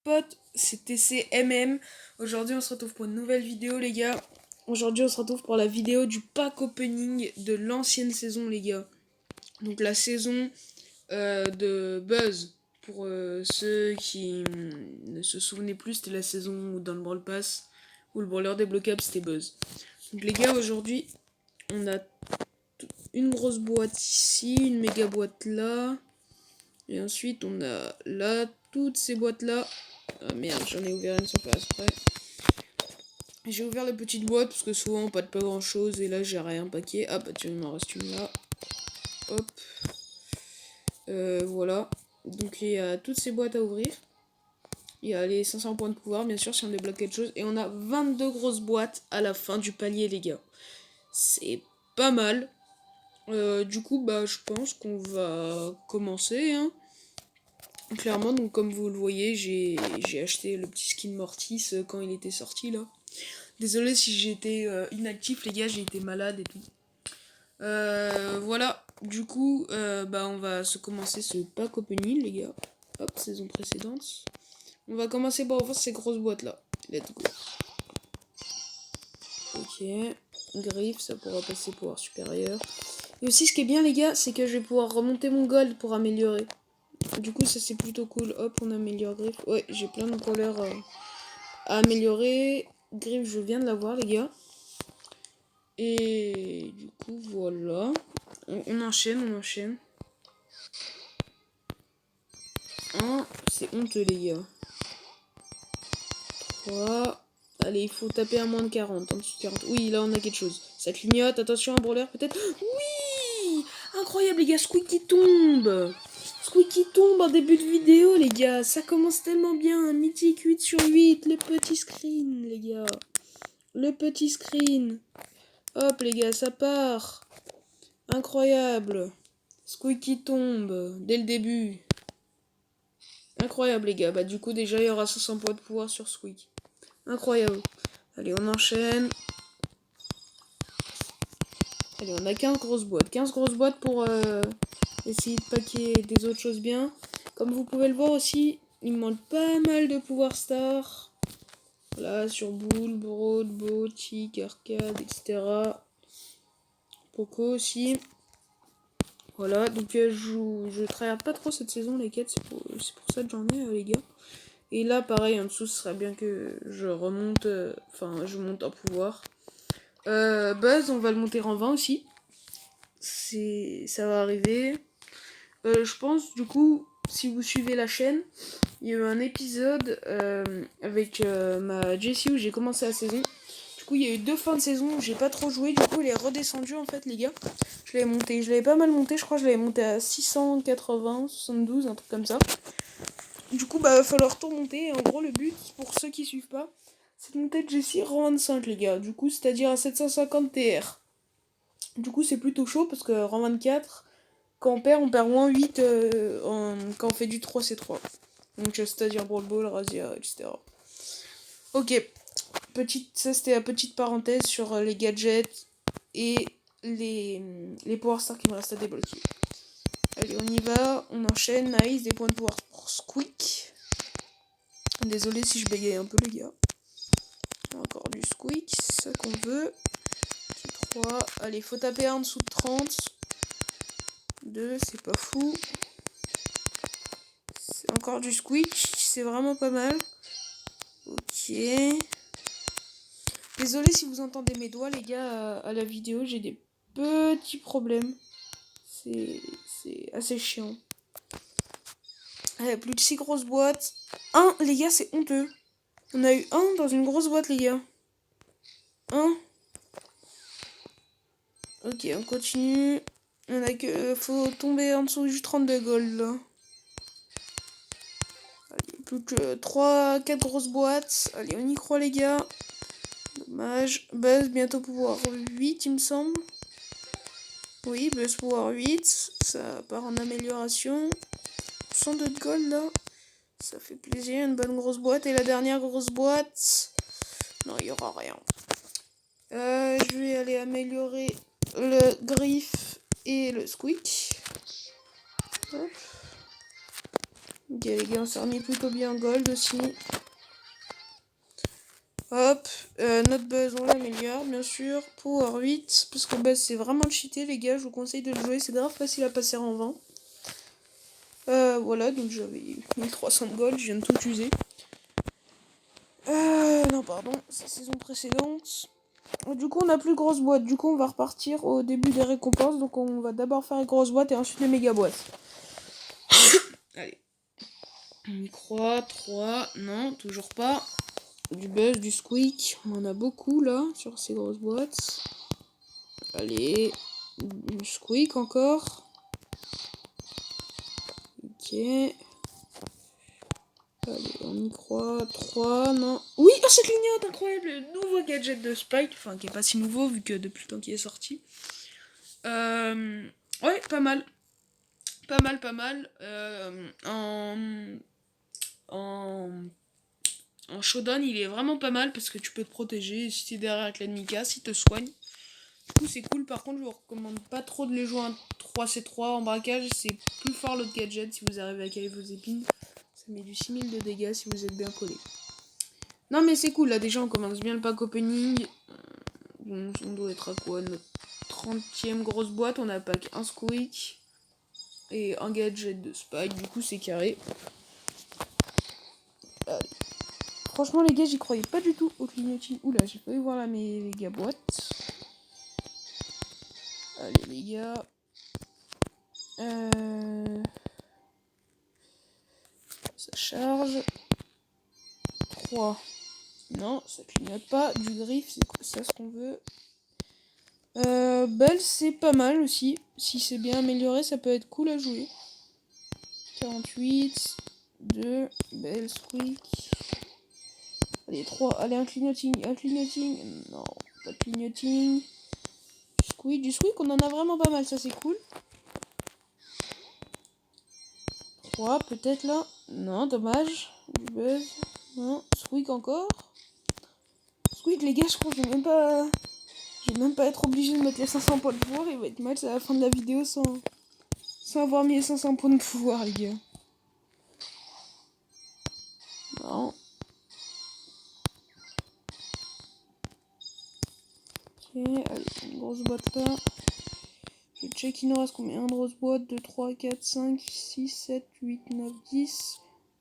potes, c'est TCMM. Aujourd'hui on se retrouve pour une nouvelle vidéo les gars. Aujourd'hui on se retrouve pour la vidéo du pack opening de l'ancienne saison les gars. Donc la saison de Buzz. Pour ceux qui ne se souvenaient plus, c'était la saison où dans le Brawl Pass, où le brawler débloquable c'était Buzz. Donc les gars, aujourd'hui on a une grosse boîte ici, une méga boîte là. Et ensuite on a là, toutes ces boîtes là. Ah merde, j'en ai ouvert une sans faire exprès. J'ai ouvert la petite boîte parce que souvent on pâte pas grand chose. Et là j'ai rien paquet. Ah bah tiens, il m'en reste une là. Hop. Voilà. Donc il y a toutes ces boîtes à ouvrir. Il y a les 500 points de pouvoir, bien sûr, si on débloque quelque chose. Et on a 22 grosses boîtes à la fin du palier, les gars. C'est pas mal. Du coup, bah je pense qu'on va commencer, hein. Clairement, donc comme vous le voyez, j'ai acheté le petit skin Mortis quand il était sorti là. Désolé si j'étais inactif les gars, j'ai été malade et tout. Voilà, du coup, bah on va se commencer ce pack opening les gars. Hop, saison précédente. On va commencer par ouvrir ces grosses boîtes là. Let's go. Ok, griffe, ça pourra passer pouvoir supérieur. Et aussi ce qui est bien les gars, c'est que je vais pouvoir remonter mon gold pour améliorer. Du coup ça c'est plutôt cool. Hop, on améliore griffe. Ouais, j'ai plein de couleurs à améliorer. Griffe, je viens de l'avoir les gars. Et du coup voilà. On enchaîne. C'est honteux les gars. 3. Allez, il faut taper à moins de 40. En dessous de 40. Oui, là on a quelque chose. Ça clignote, attention un brawler peut-être. Oui, incroyable les gars, Squeaky tombe. Squeaky tombe en début de vidéo les gars. Ça commence tellement bien. Mythique 8 sur 8. Le petit screen les gars. Le petit screen. Hop les gars, ça part. Incroyable. Squeaky tombe dès le début. Incroyable les gars. Bah du coup déjà il y aura 500 points de pouvoir sur Squeak. Incroyable. Allez, on enchaîne. Allez, on a 15 grosses boîtes. 15 grosses boîtes pour essayer de paquer des autres choses bien. Comme vous pouvez le voir aussi, il me manque pas mal de pouvoir star. Là, sur Bull, Broad, Bo, Chic, Arcade, etc. Poco aussi. Voilà, donc je travaille pas trop cette saison, les quêtes. C'est pour ça que j'en ai, les gars. Et là, pareil, en dessous, ce serait bien que je remonte. Enfin, je monte en pouvoir. Buzz, on va le monter en 20 aussi. Ça va arriver. Je pense, du coup, si vous suivez la chaîne, il y a eu un épisode avec ma Jessie où j'ai commencé la saison. Du coup, il y a eu 2 fins de saison où j'ai pas trop joué. Du coup, il est redescendu en fait, les gars. Je l'avais pas mal monté. Je crois que je l'avais monté à 680, 72, un truc comme ça. Du coup, bah, va falloir tout remonter. Et en gros, le but, pour ceux qui suivent pas, c'est de monter Jessie rang 25, les gars. Du coup, c'est-à-dire à 750 TR. Du coup, c'est plutôt chaud parce que rang 24, quand on perd moins 8 quand on fait du 3C3. Donc, c'est-à-dire Brawl Ball, Razia, etc. Ok, ça c'était la petite parenthèse sur les gadgets et les Power Stars qui me restent à débloquer. Allez, on y va, on enchaîne, nice, des points de pouvoir pour Squeak. Désolé si je bégaye un peu, les gars. Encore du Squeak, c'est ça qu'on veut. 3, allez, faut taper en dessous de 30. 2, c'est pas fou. C'est encore du Squeak, c'est vraiment pas mal. Ok. Désolé si vous entendez mes doigts, les gars, à la vidéo, j'ai des petits problèmes. C'est assez chiant. Allez, plus de 6 grosses boîtes. Les gars, c'est honteux. On a eu 1 dans une grosse boîte, les gars. 1. Ok, on continue. On a que. Faut tomber en dessous du 32 gold, là. Allez, plus que 4 grosses boîtes. Allez, on y croit, les gars. Dommage. Buzz, bientôt pouvoir 8, il me semble. Oui, Buzz pouvoir 8. Ça part en amélioration. 102 de gold, là. Ça fait plaisir. Une bonne grosse boîte. Et la dernière grosse boîte. Non, il n'y aura rien. Je vais aller améliorer le griffe et le squeak. Hop. Ok les gars, on s'est remis plutôt bien en gold aussi. Hop, notre buzz on l'améliore bien sûr. Power 8, parce que buzz c'est vraiment cheaté les gars, je vous conseille de le jouer, c'est grave facile à passer en vent. Voilà, donc j'avais 1300 de gold, je viens de tout user. Non pardon, c'est la saison précédente. Du coup on a plus de grosses boîtes, du coup on va repartir au début des récompenses, donc on va d'abord faire les grosses boîtes et ensuite les méga boîtes. Allez. On y croit, 3, non, toujours pas. Du buzz, du squeak, on en a beaucoup là, sur ces grosses boîtes. Allez, du squeak encore. Ok. Allez, on y croit, 3, non. Oui, oh, ça clignote, incroyable, le nouveau gadget de Spike, enfin qui est pas si nouveau vu que depuis le temps qu'il est sorti. Ouais, pas mal. Pas mal, pas mal. En showdown, il est vraiment pas mal parce que tu peux te protéger. Si t'es derrière avec l'ennemi casse, il te soigne. Du coup, c'est cool. Par contre, je vous recommande pas trop de les jouer en 3C3 en braquage. C'est plus fort l'autre gadget si vous arrivez à caler vos épines. Ça met du 6000 de dégâts si vous êtes bien collé. Non, mais c'est cool. Là, déjà, on commence bien le pack opening. On doit être à quoi? Notre 30e grosse boîte. On a pack un squeak et un gadget de Spike. Du coup, c'est carré. Allez. Franchement, les gars, j'y croyais pas du tout au clignoting. Oula, j'ai pas eu voir là mes méga boîtes. Allez, les gars. Ça charge. 3. Non, ça clignote pas. Du griffe, c'est ça ce qu'on veut. Belle, c'est pas mal aussi. Si c'est bien amélioré, ça peut être cool à jouer. 48. 2. Belle, squeak. Allez, 3. Allez, un clignoting. Un clignoting. Non, pas de clignoting. Du squeak, on en a vraiment pas mal. Ça, c'est cool. 3, peut-être là. Non, dommage. Du buzz. Non, squeak encore. Squeak, les gars, je crois que je vais même pas être obligé de mettre les 500 points de pouvoir. Il va être match à la fin de la vidéo sans avoir mis les 500 points de pouvoir, les gars. Non. Ok, allez, une grosse boîte là. Je check, il nous reste combien? Une grosse boîte, 2, 3, 4, 5, 6, 7, 8, 9, 10,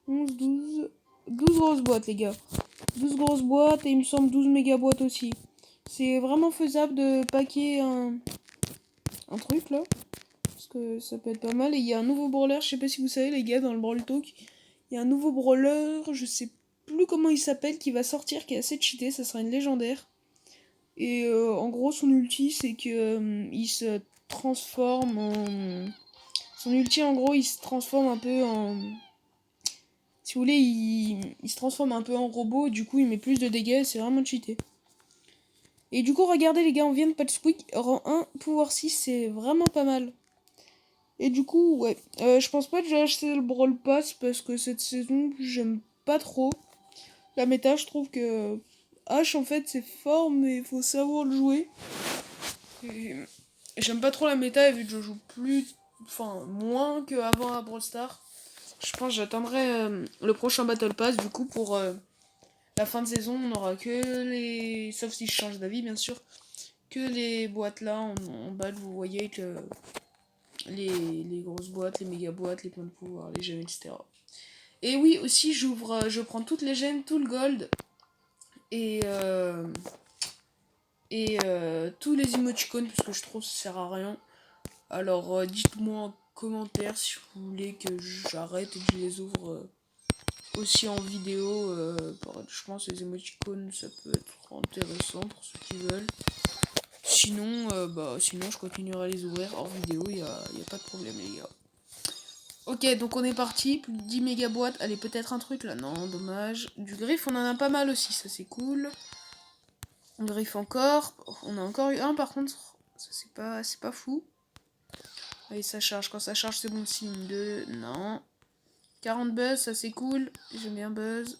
11, 12. 12 grosses boîtes, les gars. 12 grosses boîtes et il me semble 12 méga boîtes aussi. C'est vraiment faisable de packer un truc là. Parce que ça peut être pas mal. Et il y a un nouveau brawler, je sais pas si vous savez les gars, dans le Brawl Talk. Il y a un nouveau brawler, je sais plus comment il s'appelle, qui va sortir, qui est assez cheaté, ça sera une légendaire. Et en gros son ulti c'est que il se transforme en... Son ulti en gros il se transforme un peu en... Si vous voulez il se transforme un peu en robot, du coup il met plus de dégâts, c'est vraiment cheaté. Et du coup regardez les gars, on vient de patch squeak, rang 1, pouvoir 6, c'est vraiment pas mal. Et du coup ouais, je pense pas que j'ai acheté le Brawl Pass parce que cette saison j'aime pas trop. La méta je trouve que H en fait c'est fort mais il faut savoir le jouer. Et j'aime pas trop la méta vu que je joue moins qu'avant à Brawl Stars. Je pense que j'attendrai le prochain Battle Pass du coup pour la fin de saison. On aura que les... Sauf si je change d'avis bien sûr. Que les boîtes là en bas vous voyez que les grosses boîtes, les méga boîtes, les points de pouvoir, les gemmes, etc. Et oui aussi je prends toutes les gemmes, tout le gold et tous les emoticons parce que je trouve que ça sert à rien. Alors dites-moi en commentaire si vous voulez que j'arrête et que je les ouvre aussi en vidéo. Je pense que les emoticons ça peut être intéressant pour ceux qui veulent. Sinon, sinon je continuerai à les ouvrir hors vidéo, y a pas de problème les gars. Ok, donc on est parti, plus de 10 méga boîtes. Allez, peut-être un truc là, non, dommage. Du griffe, on en a pas mal aussi, ça c'est cool. On griffe encore, on a encore eu un par contre, ça c'est pas fou. Allez, ça charge. Quand ça charge, c'est bon signe. 2, non. 40 buzz, ça c'est cool. J'aime bien buzz.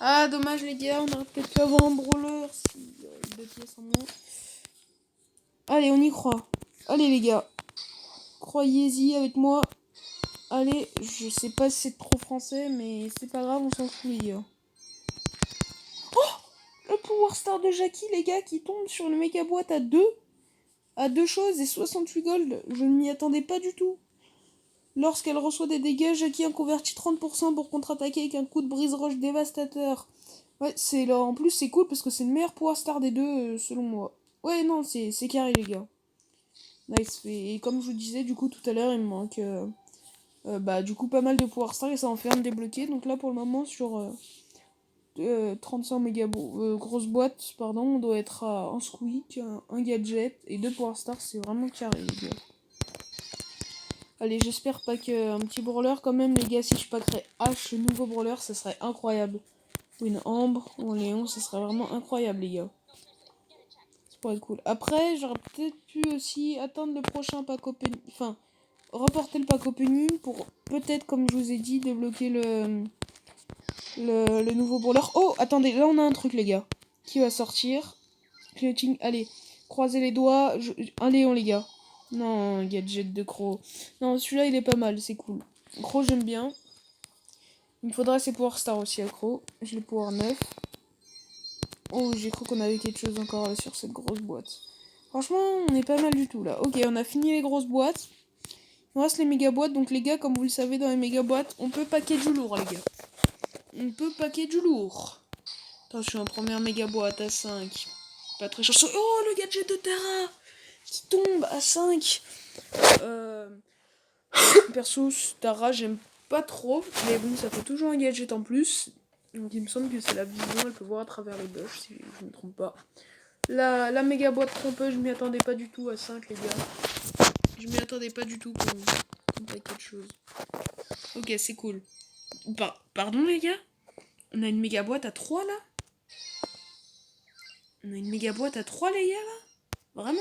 Ah, dommage les gars, on aurait peut-être pu avoir un brawler si 2 pièces en moins. Allez, on y croit. Allez les gars. Croyez-y avec moi. Allez, je sais pas si c'est trop français, mais c'est pas grave, on s'en fout, les gars. Le Power Star de Jackie, les gars, qui tombe sur une méga boîte à deux choses et 68 gold. Je ne m'y attendais pas du tout. Lorsqu'elle reçoit des dégâts, Jackie en convertit 30% pour contre-attaquer avec un coup de brise-roche dévastateur. Ouais, c'est là. En plus, c'est cool parce que c'est le meilleur Power Star des deux, selon moi. Ouais, non, c'est carré, les gars. Nice. Et comme je vous disais, du coup, tout à l'heure, il me manque du coup pas mal de Power Star et ça en fait un de débloqué. Donc là, pour le moment, sur 35 méga grosse boîte, pardon, on doit être à un squeak, un gadget et 2 Power Stars. C'est vraiment carré, les gars. Allez, j'espère pas qu'un petit brawler quand même, les gars. Si je packerais H, nouveau brawler, ça serait incroyable. Ou une ambre, ou un léon, ça serait vraiment incroyable, les gars. Ça pourrait être cool. Après, j'aurais peut-être pu aussi attendre le prochain pack opening. Enfin, reporter le pack opening pour peut-être, comme je vous ai dit, débloquer le nouveau brawler. Oh, attendez, là on a un truc, les gars. Qui va sortir? Clutching, allez, croisez les doigts. Un léon, les gars. Non, gadget de Croc. Non, celui-là, il est pas mal, c'est cool. Croc, j'aime bien. Il me faudra ses Power Star aussi à Croc. J'ai le Power 9. Oh, j'ai cru qu'on avait quelque chose encore là sur cette grosse boîte. Franchement, on est pas mal du tout là. Ok, on a fini les grosses boîtes. Il nous reste les méga boîtes. Donc les gars, comme vous le savez, dans les méga boîtes, on peut paquer du lourd, les gars. On peut paquer du lourd. Attention, première méga boîte à 5. Pas très chanceux. Oh, le gadget de Tara qui tombe à 5. Perso, Tara, j'aime pas trop. Mais bon, ça fait toujours un gadget en plus. Donc il me semble que c'est la vision. Elle peut voir à travers les bush, si je ne me trompe pas. La méga boîte trompeuse, je m'y attendais pas du tout à 5, les gars. Je m'y attendais pas du tout qu'on paquet de choses. Ok, c'est cool. Pardon, les gars? On a une méga boîte à 3 là? On a une méga boîte à 3, les gars, là? Vraiment?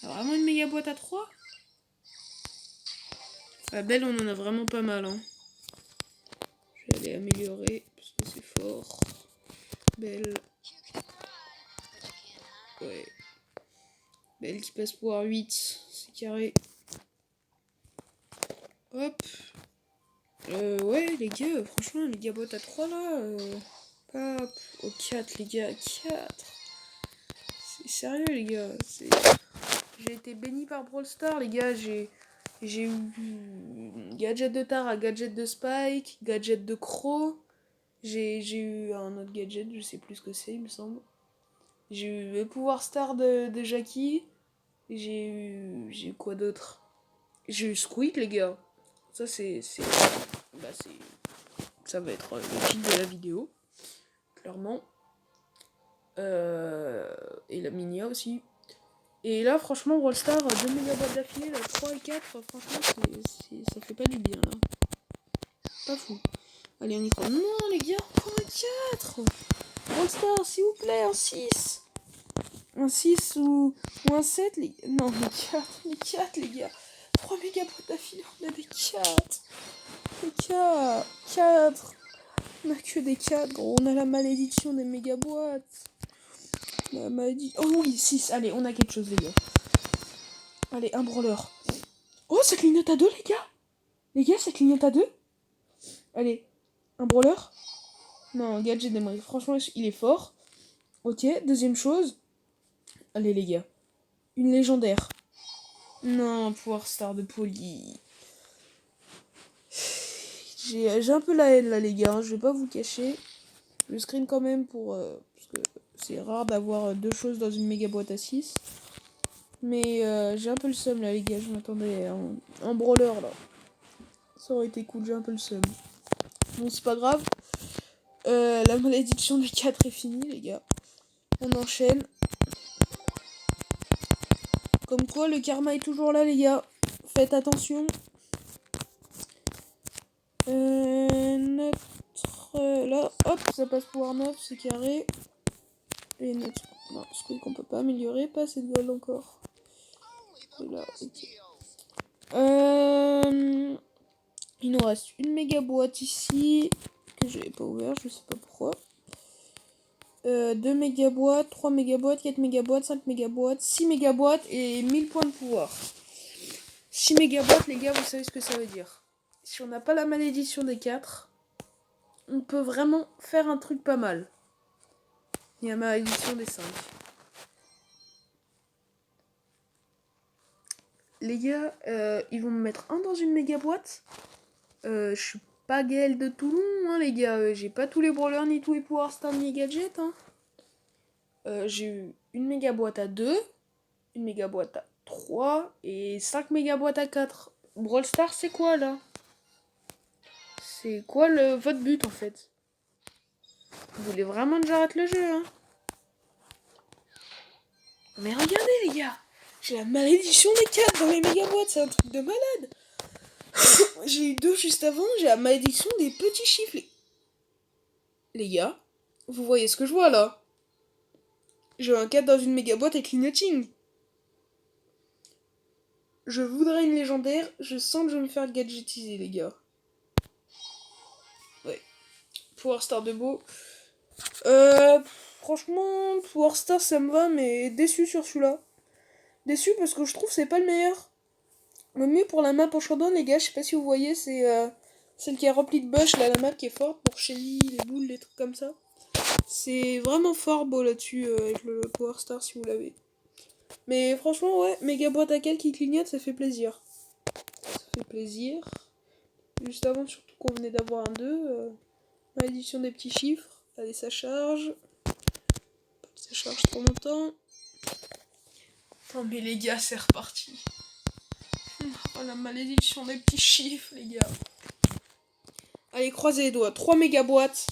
Vraiment une méga boîte à 3? La belle, on en a vraiment pas mal, hein. Je vais aller améliorer, parce que c'est fort. Belle. Ouais. Belle qui passe pour 8. C'est carré. Hop. Ouais, les gars, franchement, les gars boîte à 3 là. Hop. Au 4, les gars, 4. C'est sérieux, les gars. J'ai été béni par Brawl Stars, les gars. J'ai eu gadget de Tara, gadget de Spike, gadget de Croc. J'ai eu un autre gadget, je sais plus ce que c'est, il me semble. J'ai eu le pouvoir star de Jackie. J'ai eu quoi d'autre? J'ai eu Squeak, les gars. Ça, ça va être le titre de la vidéo. Clairement. Et la Minia aussi. Et là, franchement, Brawl Stars, 2 méga boîtes d'affilée, 3 et 4, franchement, ça fait pas du bien, là. Pas fou. Allez, on y croit. Non, les gars, encore un 4. Brawl Stars, s'il vous plaît, un 6. Un 6 ou un 7, les gars. Non, les 4, les gars. 3 méga boîtes d'affilée, on a des 4. Des 4. On a que des 4, gros. On a la malédiction des méga boîtes. La malédiction. Oh oui, 6. Allez, on a quelque chose, les gars. Allez, un brawler. Oh, ça clignote à 2, les gars. Les gars, ça clignote à 2. Allez, un brawler. Non, gadget d'Emery. Franchement, il est fort. Ok, deuxième chose. Allez, les gars. Une légendaire. Non, Power Star de Polly. J'ai un peu la haine là, les gars. Hein, je vais pas vous cacher. Je screen quand même pour. Parce que c'est rare d'avoir deux choses dans une méga boîte à 6. Mais j'ai un peu le seum là, les gars. Je m'attendais à un brawler là. Ça aurait été cool, j'ai un peu le seum. Bon, c'est pas grave. La malédiction du 4 est finie, les gars. On enchaîne. Comme quoi, le karma est toujours là, les gars. Faites attention. Là, hop, ça passe pour 9, c'est carré. Et notre. Non, ce qu'on peut pas améliorer, pas assez de gold encore. Et là, ok. Il nous reste une méga boîte ici. Que je n'ai pas ouvert, je sais pas pourquoi. 2 méga boîtes, 3 méga boîtes, 4 méga boîtes, 5 méga boîtes, 6 méga boîtes et 1000 points de pouvoir. 6 méga boîtes, les gars, vous savez ce que ça veut dire. Si on n'a pas la malédiction des 4, on peut vraiment faire un truc pas mal. Il y a la malédiction des 5. Les gars, ils vont me mettre un dans une méga boîte. Je suis pas Gaël de Toulon, hein, les gars. J'ai pas tous les brawlers ni tous les Power Stars ni gadgets. Hein. J'ai eu une méga boîte à 2, une méga boîte à 3 et 5 méga boîtes à 4. Brawl Stars, c'est quoi là? C'est quoi votre but en fait? Vous voulez vraiment que j'arrête le jeu, hein? Mais regardez les gars, j'ai la malédiction des 4 dans les méga boîtes, c'est un truc de malade. J'ai eu 2 juste avant, j'ai la malédiction des petits chiffres. Les gars, vous voyez ce que je vois là? J'ai un 4 dans une méga boîte avec clignoting. Je voudrais une légendaire, je sens que je vais me faire gadgetiser les gars. Ouais. Power Star de beau. Franchement, Power Star ça me va, mais déçu sur celui-là. Déçu parce que je trouve que c'est pas le meilleur. Le mieux pour la map en showdown, les gars, je sais pas si vous voyez, c'est celle qui est remplie de bush, là, la map qui est forte pour Shelly, les boules, les trucs comme ça. C'est vraiment fort beau là-dessus avec le Power Star si vous l'avez. Mais franchement, ouais, méga boîte à 4 qui clignote, ça fait plaisir. Ça fait plaisir. Juste avant, surtout qu'on venait d'avoir un 2. Malédiction des petits chiffres. Allez, ça charge. Ça charge trop longtemps. Non mais les gars, c'est reparti. Oh la malédiction des petits chiffres, les gars. Allez, croisez les doigts. 3 méga boîtes.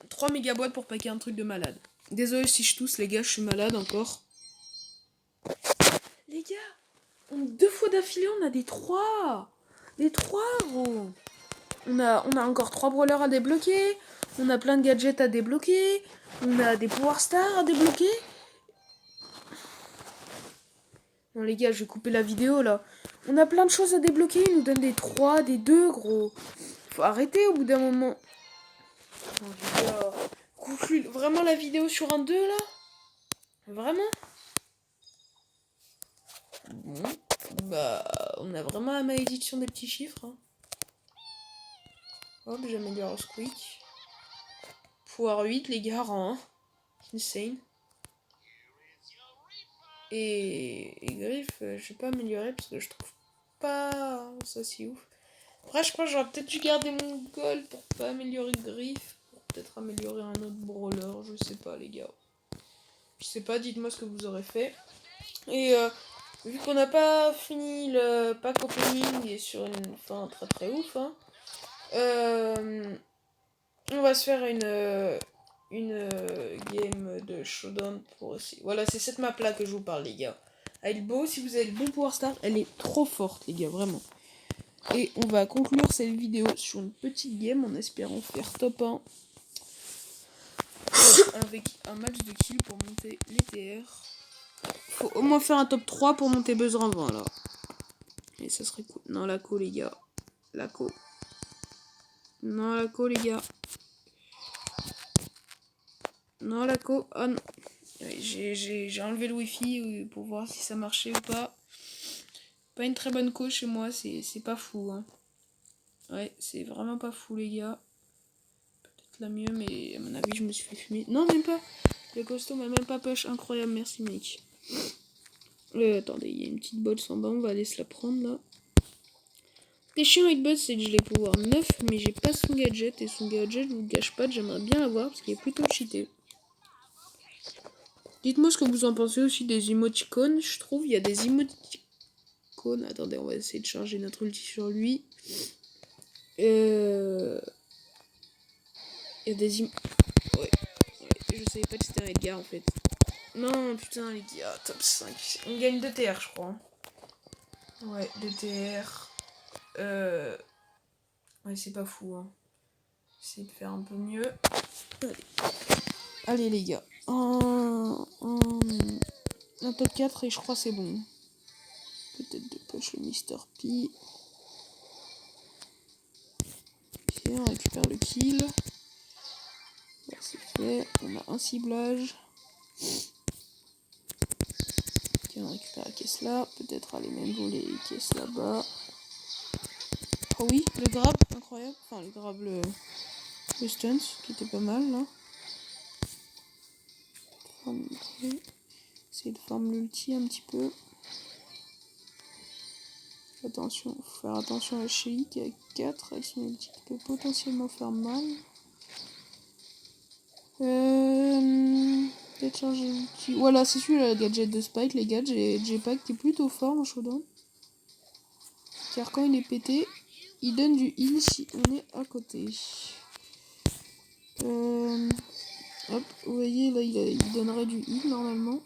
3 méga boîtes pour paquer un truc de malade. Désolé si je tousse, les gars, je suis malade encore. Les gars, 2 fois d'affilée, on a des 3. Des 3, gros. On a encore 3 brawlers à débloquer. On a plein de gadgets à débloquer. On a des Power Stars à débloquer. Non les gars, je vais couper la vidéo là. On a plein de choses à débloquer. Ils nous donnent des 3, des 2, gros. Faut arrêter au bout d'un moment. Non les gars. Conclue vraiment la vidéo sur un 2 là? Vraiment? Bon. Bah, on a vraiment la malédiction des petits chiffres. Hein. Hop, j'améliore le squeak. Pouvoir 8, les gars, rang 1. Insane. Et griffe, je vais pas améliorer parce que je trouve pas ça si ouf. Après, je crois que j'aurais peut-être dû garder mon gold pour pas améliorer griffe. Pour peut-être améliorer un autre brawler. Je sais pas, les gars. Je sais pas, dites-moi ce que vous aurez fait. Et vu qu'on n'a pas fini le pack opening et sur une fin très très ouf, hein, on va se faire une game de showdown pour aussi. Voilà, c'est cette map là que je vous parle, les gars. Elle est beau, si vous avez le bon Power Star, elle est trop forte, les gars, vraiment. Et on va conclure cette vidéo sur une petite game en espérant faire top 1 avec un match de kill pour monter les TR. Faut au moins faire un top 3 pour monter buzzer en 20 là. Et ça serait cool. Non, la co, les gars. La co. Non, la co, les gars. Non, la co. Ah non. J'ai enlevé le wifi pour voir si ça marchait ou pas. Pas une très bonne co chez moi, c'est pas fou. Hein. Ouais, c'est vraiment pas fou, les gars. Peut-être la mieux, mais à mon avis, je me suis fait fumer. Non, même pas. Le costaud m'a même pas push. Incroyable, merci, mec. Attendez, il y a une petite botte en bas, on va aller se la prendre là. Ce qui est chiant avec Buzz, c'est que je l'ai pouvoir 9, mais j'ai pas son gadget. Et son gadget, je vous le gâche pas, j'aimerais bien l'avoir parce qu'il est plutôt cheaté. Dites-moi ce que vous en pensez aussi des emoticons. Je trouve il y a des emoticons. Attendez, on va essayer de charger notre ulti sur lui. Il y a des ouais, je savais pas que c'était un Edgar en fait. Non, putain, les gars, top 5. On gagne 2 TR, je crois. Ouais, 2 TR. Ouais, c'est pas fou, hein. J'essaie de faire un peu mieux. Allez les gars. Un top 4 et je crois c'est bon. Peut-être de push le Mr. P. Ok, on récupère le kill. Là, c'est fait. On a un ciblage. on récupère la caisse là. Peut-être aller même voler les caisses là-bas. Oh oui, le grab, incroyable. Enfin, le grab, le stunt, qui était pas mal là. Essayer de farm l'ulti un petit peu. Attention, faut faire attention à Shelly qui a 4 avec son ulti qui peut potentiellement faire mal. Peut-être changer l'ulti. Voilà, c'est celui-là, le gadget de Spike, les gars. Jetpack qui est plutôt fort en showdown. Car quand il est pété, il donne du heal si on est à côté. Hop, vous voyez, là, il donnerait du heal normalement.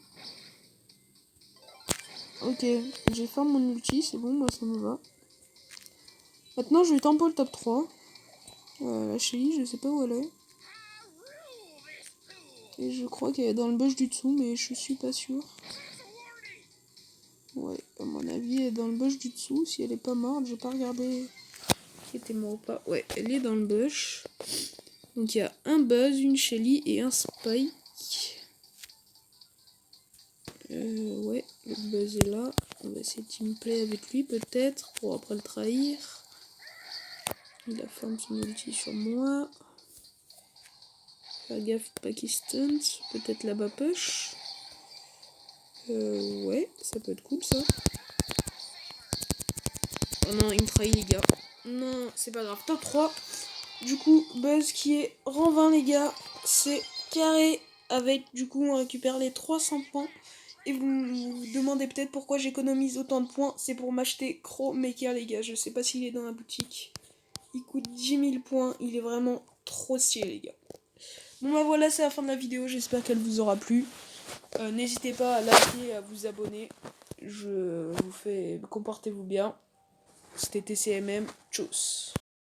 Ok, j'ai fait mon ulti, c'est bon, moi ça me va. Maintenant, je vais tempo le top 3. La Shelly, je sais pas où elle est. Et je crois qu'elle est dans le bush du dessous, mais je suis pas sûr. Ouais, à mon avis, elle est dans le bush du dessous. Si elle est pas morte, j'ai pas regardé si elle était morte ou pas. Ouais, elle est dans le bush. Donc il y a un Buzz, une Shelly et un Spike. Ouais, le Buzz est là. On va essayer de teamplay avec lui peut-être pour après le trahir. Il a formé son ulti sur moi. Faire gaffe, pas qu'il stunt. Peut-être là-bas push. Ouais, ça peut être cool ça. Oh non, il me trahit les gars. Non, c'est pas grave. Top 3. Du coup, Buzz qui est rang 20 les gars. C'est carré. Avec, du coup, on récupère les 300 points. Et vous vous demandez peut-être pourquoi j'économise autant de points. C'est pour m'acheter Crow Maker les gars. Je sais pas s'il est dans la boutique. Il coûte 10 000 points. Il est vraiment trop stylé les gars. Bon bah voilà, c'est la fin de la vidéo. J'espère qu'elle vous aura plu. N'hésitez pas à liker, à vous abonner. Je vous fais... Comportez-vous bien. C'était TCMM. Tchuss.